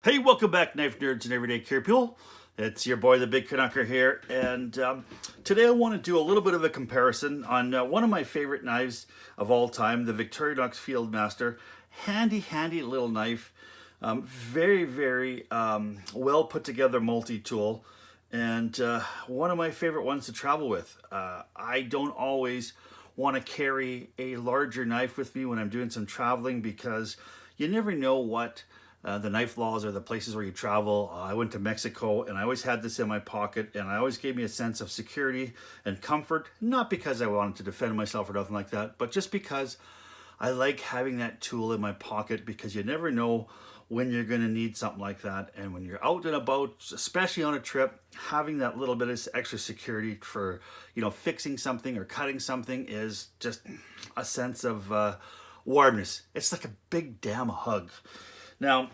Hey, welcome back, knife nerds and everyday care people. It's your boy, the Big Canucker here, and today I want to do a little bit of a comparison on one of my favorite knives of all time, the VIctorinox Fieldmaster. Handy little knife, very well put together multi-tool, and one of my favorite ones to travel with. I don't always want to carry a larger knife with me when I'm doing some traveling because you never know what the knife laws or the places where you travel. I went to Mexico and I always had this in my pocket, and I always gave me a sense of security and comfort, not because I wanted to defend myself or nothing like that, but just because I like having that tool in my pocket, because you never know when you're going to need something like that. And when you're out and about, especially on a trip, having that little bit of extra security for, fixing something or cutting something is just a sense of warmness. It's like a big damn hug. Now,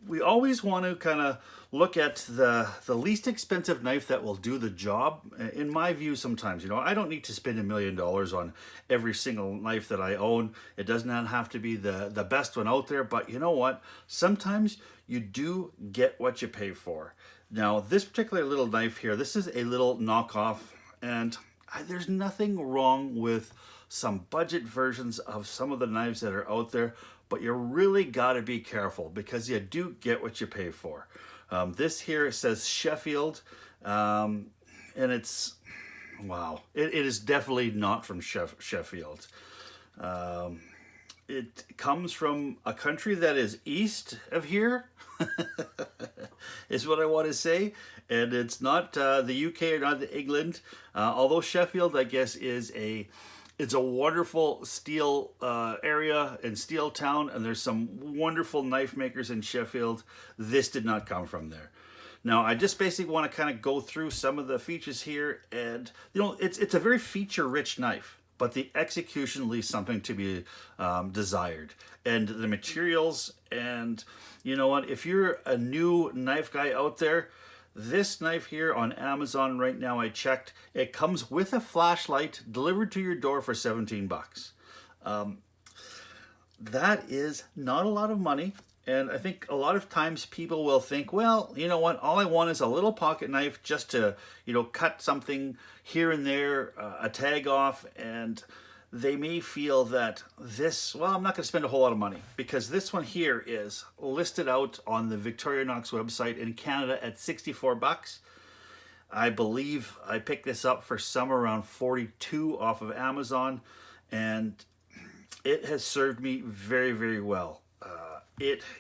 we always want to kind of look at the least expensive knife that will do the job. In my view, sometimes, I don't need to spend $1 million on every single knife that I own. It does not have to be the best one out there, but you know what? Sometimes you do get what you pay for. Now, this particular little knife here, this is a little knockoff, and there's nothing wrong with some budget versions of some of the knives that are out there, but you really got to be careful because you do get what you pay for. This here says Sheffield, and it's, wow, it is definitely not from Sheffield. It comes from a country that is east of here, is what I want to say. And it's not the UK or not England, although Sheffield, I guess, it's a wonderful steel area and steel town, and there's some wonderful knife makers in Sheffield. This did not come from there. Now, I just basically want to kind of go through some of the features here, and it's a very feature-rich knife, but the execution leaves something to be desired. And the materials, and you know what, if you're a new knife guy out there, this knife here on Amazon right now, I checked, it comes with a flashlight delivered to your door for 17 bucks. That is not a lot of money. And I think a lot of times people will think, well, you know what, all I want is a little pocket knife just to, cut something here and there, a tag off, and they may feel that this, well, I'm not going to spend a whole lot of money, because this one here is listed out on the VIctorinox website in Canada at 64 bucks. I believe I picked this up for somewhere around 42 off of Amazon, and it has served me very well.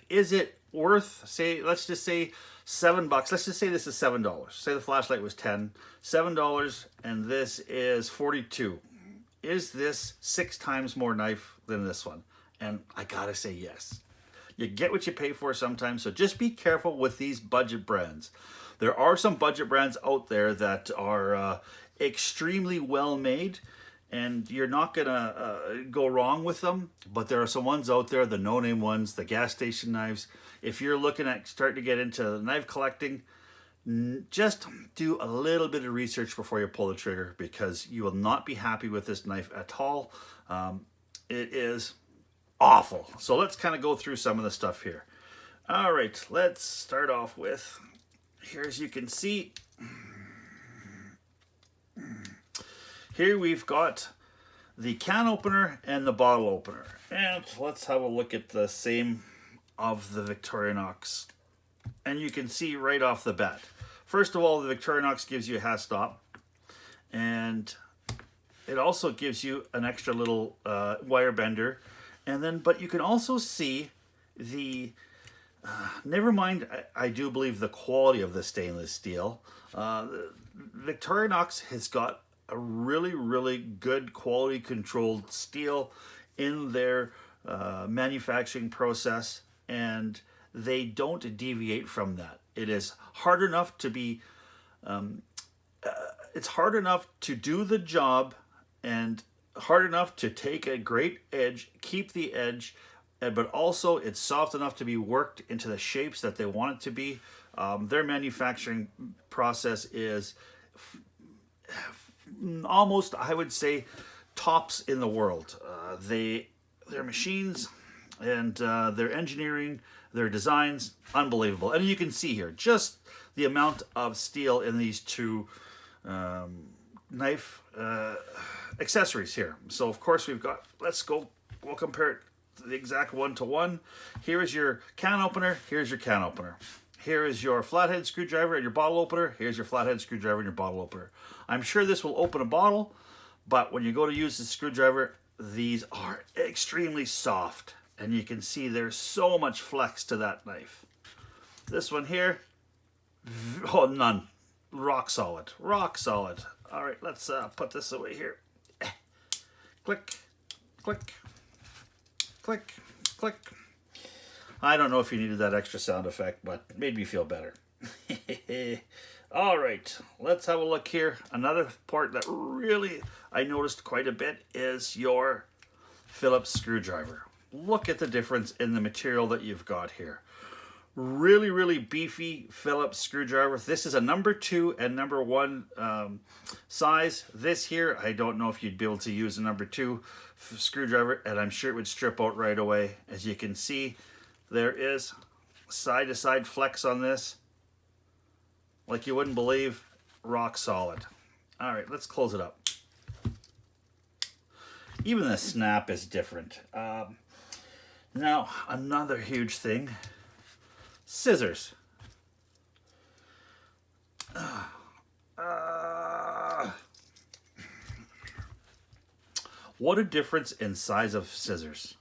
Is it worth, say, let's just say $7? Let's just say this is $7. Say the flashlight was $7, and this is 42. Is this 6 times more knife than this one? And I gotta say yes. You get what you pay for sometimes, so just be careful with these budget brands. There are some budget brands out there that are extremely well made, and you're not gonna go wrong with them, but there are some ones out there, the no-name ones, the gas station knives. If you're looking at starting to get into knife collecting, just do a little bit of research before you pull the trigger, because you will not be happy with this knife at all. It is awful. So let's kind of go through some of the stuff here. All right, let's start off with, here as you can see, here we've got the can opener and the bottle opener. And let's have a look at the same of the Victorinox. And you can see right off the bat, first of all, the Victorinox gives you a half stop, and it also gives you an extra little wire bender. And then, but you can also see the, never mind, I do believe the quality of the stainless steel. Victorinox has got a really good quality controlled steel in their manufacturing process, and they don't deviate from that. It is hard enough to be, it's hard enough to do the job, and hard enough to take a great edge, keep the edge, but also it's soft enough to be worked into the shapes that they want it to be. Their manufacturing process is almost, I would say, tops in the world. Their machines and their engineering, Their designs, unbelievable. And you can see here just the amount of steel in these two knife accessories here. So of course we've got, we'll compare it to the exact 1-to-1. Here is your can opener, here's your can opener. Here is your flathead screwdriver and your bottle opener. Here's your flathead screwdriver and your bottle opener. I'm sure this will open a bottle, but when you go to use the screwdriver, these are extremely soft. And you can see there's so much flex to that knife. This one here, oh, none. Rock solid, rock solid. All right, let's put this away here. Click, click, click, click. I don't know if you needed that extra sound effect, but it made me feel better. All right, let's have a look here. Another part that really I noticed quite a bit is your Phillips screwdriver. Look at the difference in the material that you've got here. Really, really beefy Phillips screwdriver. This is a number 2 and number 1 size. This here, I don't know if you'd be able to use a number 2 screwdriver, and I'm sure it would strip out right away. As you can see, there is side-to-side flex on this. Like you wouldn't believe, rock solid. All right, let's close it up. Even the snap is different. Now, another huge thing, scissors. What a difference in size of scissors,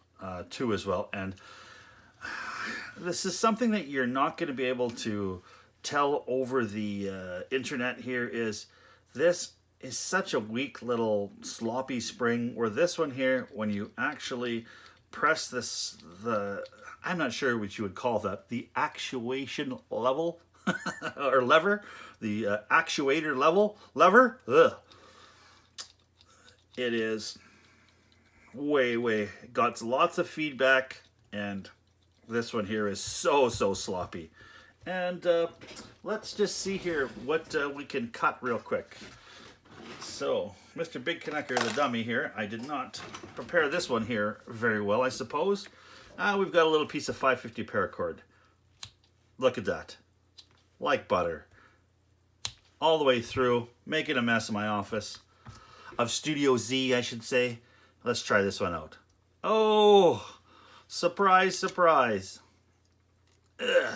too, as well. And this is something that you're not going to be able to tell over the internet here is this is such a weak little sloppy spring, where this one here, when you actually press this, I'm not sure what you would call that, the actuation level or lever, the actuator lever, ugh. It is way, got lots of feedback, and this one here is so sloppy. And let's just see here what we can cut real quick. So, Mr. Big Canucker, the dummy here, I did not prepare this one here very well, I suppose. We've got a little piece of 550 paracord. Look at that. Like butter. All the way through, making a mess of my office. Of Studio Z, I should say. Let's try this one out. Oh, surprise, surprise. Ugh.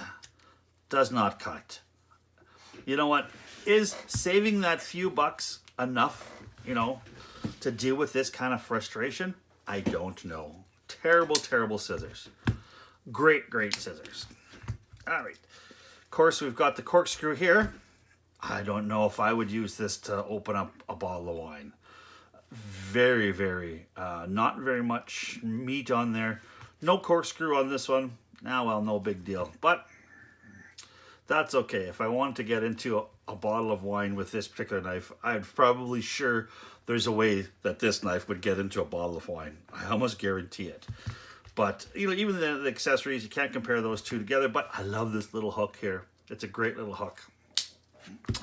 Does not cut. You know what? Is saving that few bucks enough, you know, to deal with this kind of frustration? I don't know. Terrible scissors. Great scissors. All right. Of course, we've got the corkscrew here. I don't know if I would use this to open up a bottle of wine. Very, not very much meat on there. No corkscrew on this one. Well, no big deal. But that's okay. If I wanted to get into a bottle of wine with this particular knife, I'm probably sure there's a way that this knife would get into a bottle of wine. I almost guarantee it. But you know, even the accessories, you can't compare those two together. But I love this little hook here. It's a great little hook.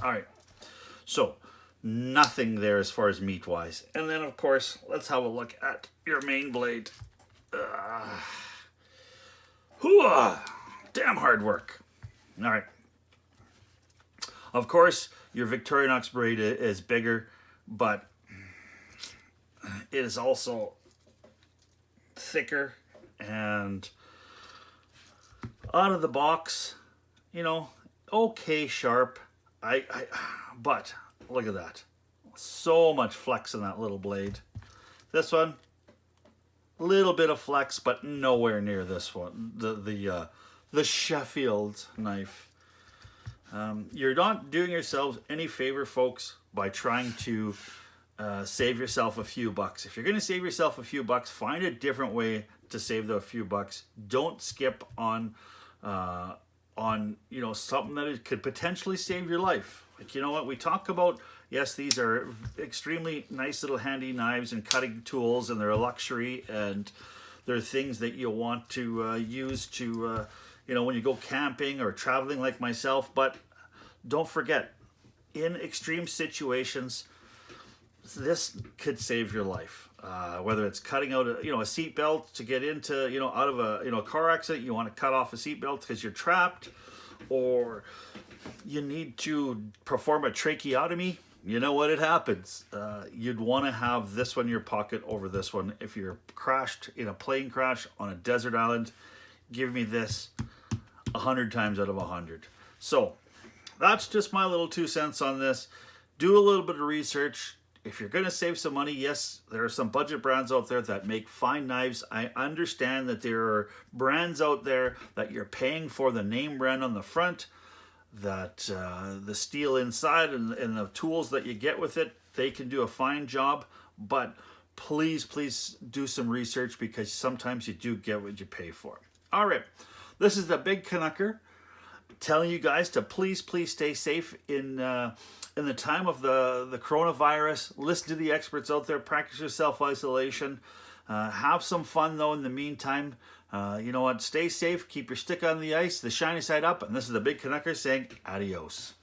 All right. So nothing there as far as meat wise. And then of course, let's have a look at your main blade. Damn hard work. All right. Of course, your Victorinox blade is bigger, but it is also thicker and out of the box, you know, okay sharp. But look at that. So much flex in that little blade. This one, a little bit of flex, but nowhere near this one. The Sheffield knife. You're not doing yourselves any favor, folks, by trying to save yourself a few bucks. If you're going to save yourself a few bucks, find a different way to save the few bucks. Don't skip on you know, something that could potentially save your life. Like, you know what, we talk about, yes, these are extremely nice little handy knives and cutting tools, and they're a luxury, and they're things that you want to use to you know, when you go camping or traveling like myself. But don't forget, in extreme situations, this could save your life. whether it's cutting out a seat belt to get into out of a car accident, you want to cut off a seat belt because you're trapped, or you need to perform a tracheotomy. You know what, it happens. You'd want to have this one in your pocket over this one. If you're crashed in a plane crash on a desert island, give me this 100 times out of 100. So that's just my little 2 cents on this. Do a little bit of research. If you're going to save some money, yes, there are some budget brands out there that make fine knives. I understand that there are brands out there that you're paying for the name brand on the front, that the steel inside and the tools that you get with it, they can do a fine job. But please do some research, because sometimes you do get what you pay for. All right, this is the Big Canucker telling you guys to please stay safe in the time of the coronavirus. Listen to the experts out there. Practice your self-isolation. Have some fun, though, in the meantime. You know what? Stay safe. Keep your stick on the ice, the shiny side up. And this is the Big Canucker saying adios.